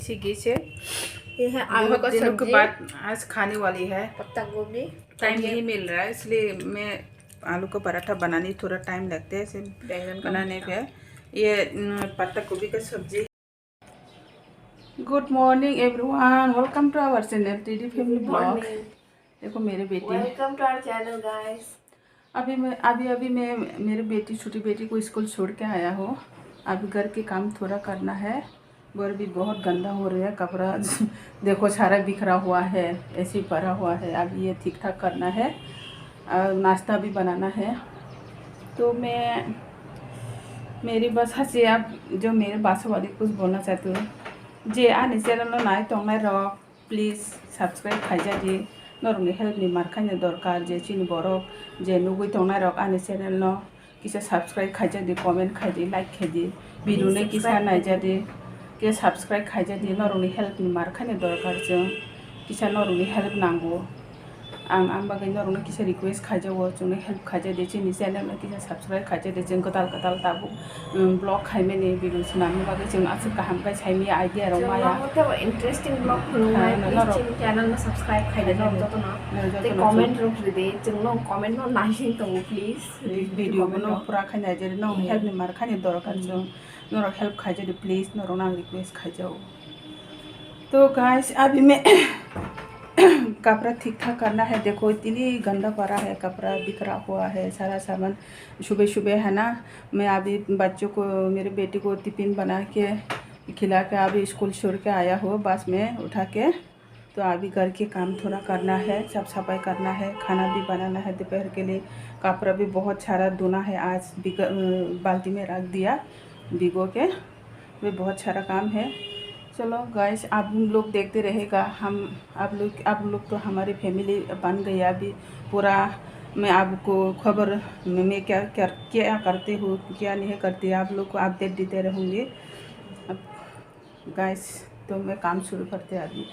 घी से ये है आलू का दिनों के सब्जी बाद आज खाने वाली है। पत्ता गोभी टाइम नहीं मिल रहा है इसलिए मैं आलू का पराठा बनाने थोड़ा टाइम लगता है इसे बैंगन का बनाने पे। ये पत्ता गोभी का सब्जी। Good morning everyone, welcome to our channel TD family blog. देखो मेरे बेटी, welcome to our channel guys. अभी मैं मेरे बेटी छोटी बेटी को स्कूल छोड़ के आया हूँ। अभी घर के काम थोड़ा करना है। घर भी बहुत गंदा हो रहा है, कपड़ा देखो सारा बिखरा हुआ है, ऐसे ही पड़ा हुआ है। अभी ये ठीक ठाक करना है, नाश्ता भी बनाना है। तो मेरी बस हंसी आप जो मेरे बासु वाली कुछ बोलना चाहती हूँ जे आने चैनल नाय तंगनाय रक प्लीज सब्सक्राइब खाइजा जे नरंनि हेल्प नि मारखाने दरकार जे चिनि बरक जे नुगुई तंगनाय रक आने चैनल न किसा सब्सक्राइब खाइजा दे कमेंट खाइदे लाइक खाइदे वीडियो ने किसा नाइजा दे के सब्सक्राइब खाइजा दे नरंनि हेल्प नि मारखाने दरकार जों किसा नरंनि हेल्प नांगौ आं बागै नरंनि किसा रिक्वेस्ट खाइजावो जोंनो हेल्प खाइजा दे चिनि चैनल न किसा सब्सक्राइब खाइजा दे जों गदाल ताबु ब्लॉग खाइमेने वीडियो सुनाने बागै जों आसे गाहाम गाय साइमी आइडिया रो माया मतलब इंटरेस्टिंग ब्लॉग खुलुंगाय चिनि चैनल न सब्सक्राइब खाइजा दे जतो ते कमेंट रोक दे जोंनो कमेंट न नाहिसिन तो प्लीज वीडियो न पूरा खाइना जे न हेल्प नि मारखाने दरकार जों नरो हेल्प खाइजा दे प्लीज नरो ना रिक्वेस्ट खाइजाओ। तो गाइस अभी मैं कपड़ा ठीक ठाक करना है। देखो इतनी गंदा पड़ा है, कपड़ा बिखरा हुआ है सारा सामान। सुबह सुबह है ना, मैं अभी बच्चों को मेरे बेटी को टिफिन बना के खिला के अभी स्कूल छोड़ के आया हूँ बस में उठा के। तो अभी घर के काम थोड़ा करना है, साफ सफाई करना है, खाना भी बनाना है दोपहर के लिए। कपड़ा भी बहुत सारा धोना है, आज बाल्टी में रख दिया भिगो के। वे बहुत सारा काम है। चलो गाइस आप लोग देखते रहेगा, हम आप लोग तो हमारी फैमिली बन गई अभी पूरा। मैं आपको खबर मैं क्या करती हूँ क्या नहीं करती आप लोग को अपडेट देते रहूँगी। अब गाइस तो मैं काम शुरू करते अभी।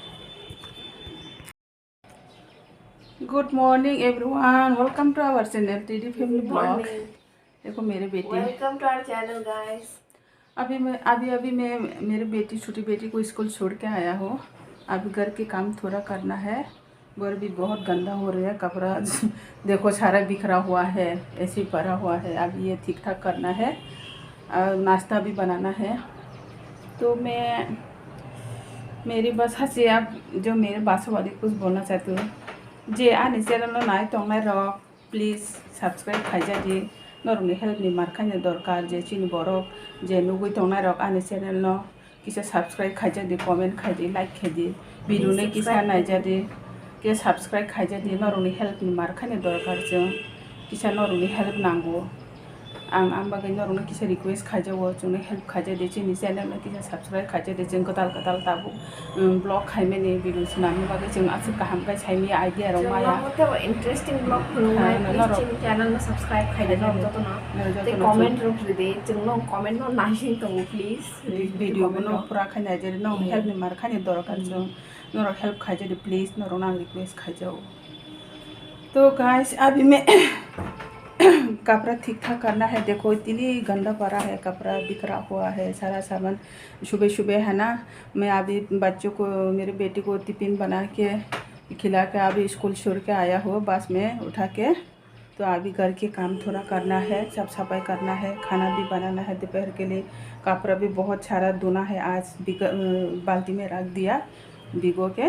Good morning everyone, welcome to our channel TD family blog. देखो मेरे बेटी, welcome to our channel guys. अभी मैं मेरे बेटी छोटी बेटी को स्कूल छोड़ के आया हूँ। अभी घर के काम थोड़ा करना है। घर भी बहुत गंदा हो रहा है, कपड़ा देखो सारा बिखरा हुआ है, ऐसे ही पड़ा हुआ है। अभी ये ठीक ठाक करना है, नाश्ता भी बनाना है। तो मेरी बस हंसी आप जो मेरे बासु वाली कुछ बोलना चाहती हूँ जे आने चैनल नाय तंगनाय रक प्लीज सब्सक्राइब खाइजा दे नरंनि हेल्प नि मारखाने दरकार जे चिनि बरक जे नुगुई तंगनाय रक आने चैनल न किसा सब्सक्राइब खाइजा दे कमेंट खाइदे लाइक खाइदे वीडियो ने किसा नाइजा दे के सब्सक्राइब खाइजा दे नरंनि हेल्प नि मारखाने दरकार जों किसा नरंनि हेल्प नांगौ आं बागै नरंनि किसा रिक्वेस्ट खाइजावो जोंनो हेल्प खाइजा दे चिनि चैनल न किसा सब्सक्राइब खाइजा दे जों गदाल ताबु ब्लॉग खाइमेने वीडियो सुनाने बागै जों आसे गाहाम गाय साइमी आइडिया रो माया मतलब इंटरेस्टिंग ब्लॉग खुलुंगाय चिनि चैनल न सब्सक्राइब खाइजा दे जतो ते कमेंट रोक दे जोंनो कमेंट न नाहिसिन तो प्लीज वीडियो न पूरा खाइना जे न हेल्प नि मारखाने दरकार जों नरो हेल्प खाइजा दे प्लीज नरो ना रिक्वेस्ट खाइजाओ। तो गाइस अभी मैं कपड़ा ठीक ठाक करना है। देखो इतनी गंदा पड़ा है, कपड़ा बिखरा हुआ है सारा सामान। सुबह सुबह है ना, मैं अभी बच्चों को मेरे बेटी को टिफिन बना के खिला के अभी स्कूल छोड़ के आया हूँ बस में उठा के। तो अभी घर के काम थोड़ा करना है, साफ सफाई करना है, खाना भी बनाना है दोपहर के लिए। कपड़ा भी बहुत सारा धोना है, आज बाल्टी में रख दिया भिगो के।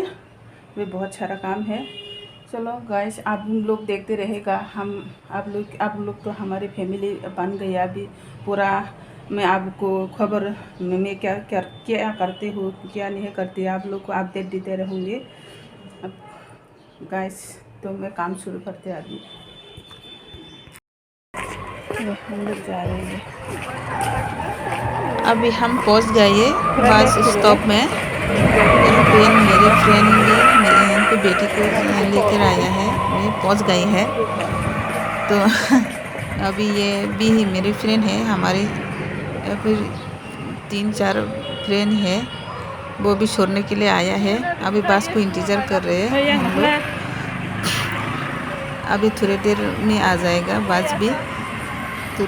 वे बहुत सारा काम है। चलो गाइस आप लोग देखते रहेगा, हम आप लोग तो हमारी फैमिली बन गई अभी पूरा। मैं आपको खबर मैं क्या करती हूँ क्या नहीं करती आप लोग को अपडेट देते रहूँगी। अब गाइस तो मैं काम शुरू करते अभी। हम लोग जा रहे हैं, अभी हम पहुँच गए बस स्टॉप में। यहाँ पे मेरी फ्रेंड भी इनकी बेटी को लेकर आया है, वे पहुँच गई है। तो अभी ये भी मेरी फ्रेंड है, हमारी या फिर 3-4 फ्रेंड है, वो भी छोड़ने के लिए आया है। अभी बस को इंतज़ार कर रहे हैं हम लोग। अभी थोड़ी देर में आ जाएगा बस भी। तो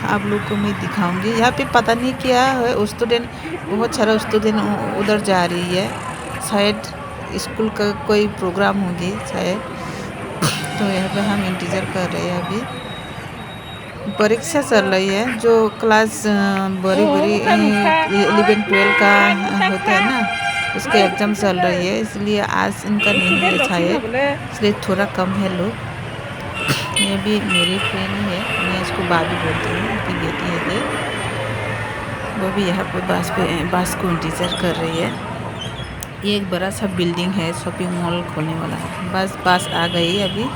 आप लोग को मैं दिखाऊंगी। यहाँ पे पता नहीं क्या है, स्टूडेंट बहुत सारा स्टूडेंट उधर जा रही है, शायद स्कूल का कोई प्रोग्राम होगी शायद। तो यहाँ पे हम इंतज़ार कर रहे हैं। अभी परीक्षा चल रही है, जो क्लास बड़ी 11-12 का होता है ना, उसके एग्ज़ाम चल रही है, इसलिए आज इनका नहीं है शायद, इसलिए थोड़ा कम है लोग। ये भी मेरी फ्रेंड है, मैं इसको भाभी बोलती हूँ, उनकी बेटी है ये, वो भी यहाँ पे बस को इंतज़ार कर रही है। ये एक बड़ा सा बिल्डिंग है, शॉपिंग मॉल खोलने वाला है। बस आ गई अभी।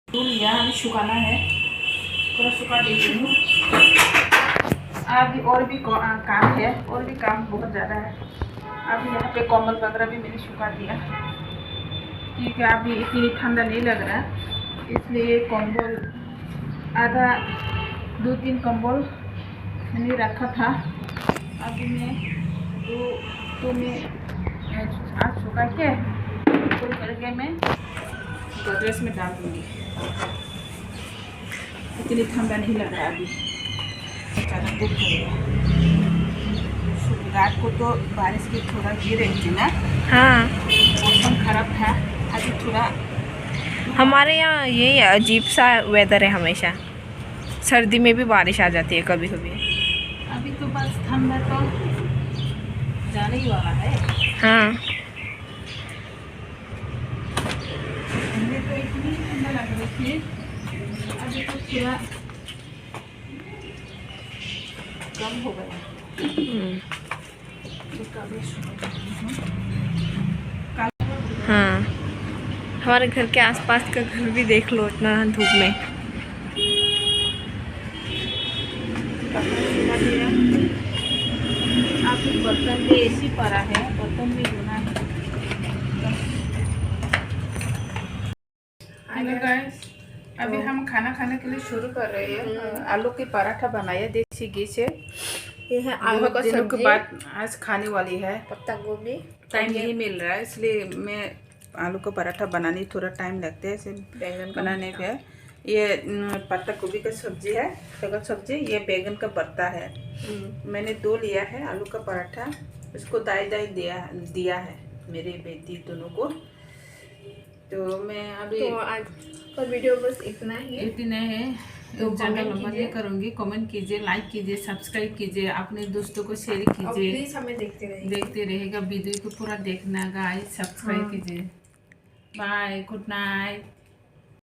लिया हमें सुखाना है, थोड़ा सुखा देती हूँ। अभी और भी काम है, और भी काम बहुत ज़्यादा है। अभी यहाँ पे कम्बल वगैरह भी मैंने सुखा दिया, क्योंकि अभी इतनी ठंडा नहीं लग रहा, इसलिए कम्बल आधा 2-3 कम्बल मैंने रखा था। अभी मैं तो मैं आज सुखा के फुल करके मैं गोदरेज में डाल दूँगी। इतनी ठंडा नहीं लग रहा अभी, ज़्यादा धूप है। रात को तो बारिश की थोड़ा गिर रही थी ना, हाँ मौसम खराब था। अभी थोड़ा हमारे यहाँ यही अजीब सा वेदर है, हमेशा सर्दी में भी बारिश आ जाती है कभी कभी। अभी तो बस ठंडा तो जाने ही वाला है। हाँ पहले तो इतनी ठंडा लग रही थी, अभी तो थोड़ा कम हो गया। हाँ हमारे घर के आसपास का घर भी देख लो, इतना धूप में। आप बर्तन भी ऐसी पड़ा है, बर्तन भी धोना है। हेलो गाइस, अभी हम खाना खाने के लिए शुरू कर रहे हैं। आलू के पराठा बनाया देसी घी से। ये है आलू का दिनों के सब्जी, बाद आज खाने वाली है। पत्ता गोभी। टाइम नहीं मिल रहा है, इसलिए मैं आलू का पराठा बनाने थोड़ा टाइम लगता है इसे बनाने पे। ये पत्ता गोभी का सब्जी है, सगल सब्जी। ये बैगन का भरता है। मैंने 2 लिया है आलू का पराठा, इसको दाई दिया है मेरे बेटी दोनों को। तो मैं अभी तो आज का वीडियो बस इतना ही। इतने है, तो ज़्यादा comment लंबा कीजिए। नहीं करूँगी। कमेंट कीजिए, लाइक कीजिए, सब्सक्राइब कीजिए, अपने दोस्तों को शेयर और कीजिए। प्लीज हमें देखते रहिए। देखते रहेगा वीडियो को पूरा देखना गाइस, सब्सक्राइब हाँ। कीजिए। Bye, good night.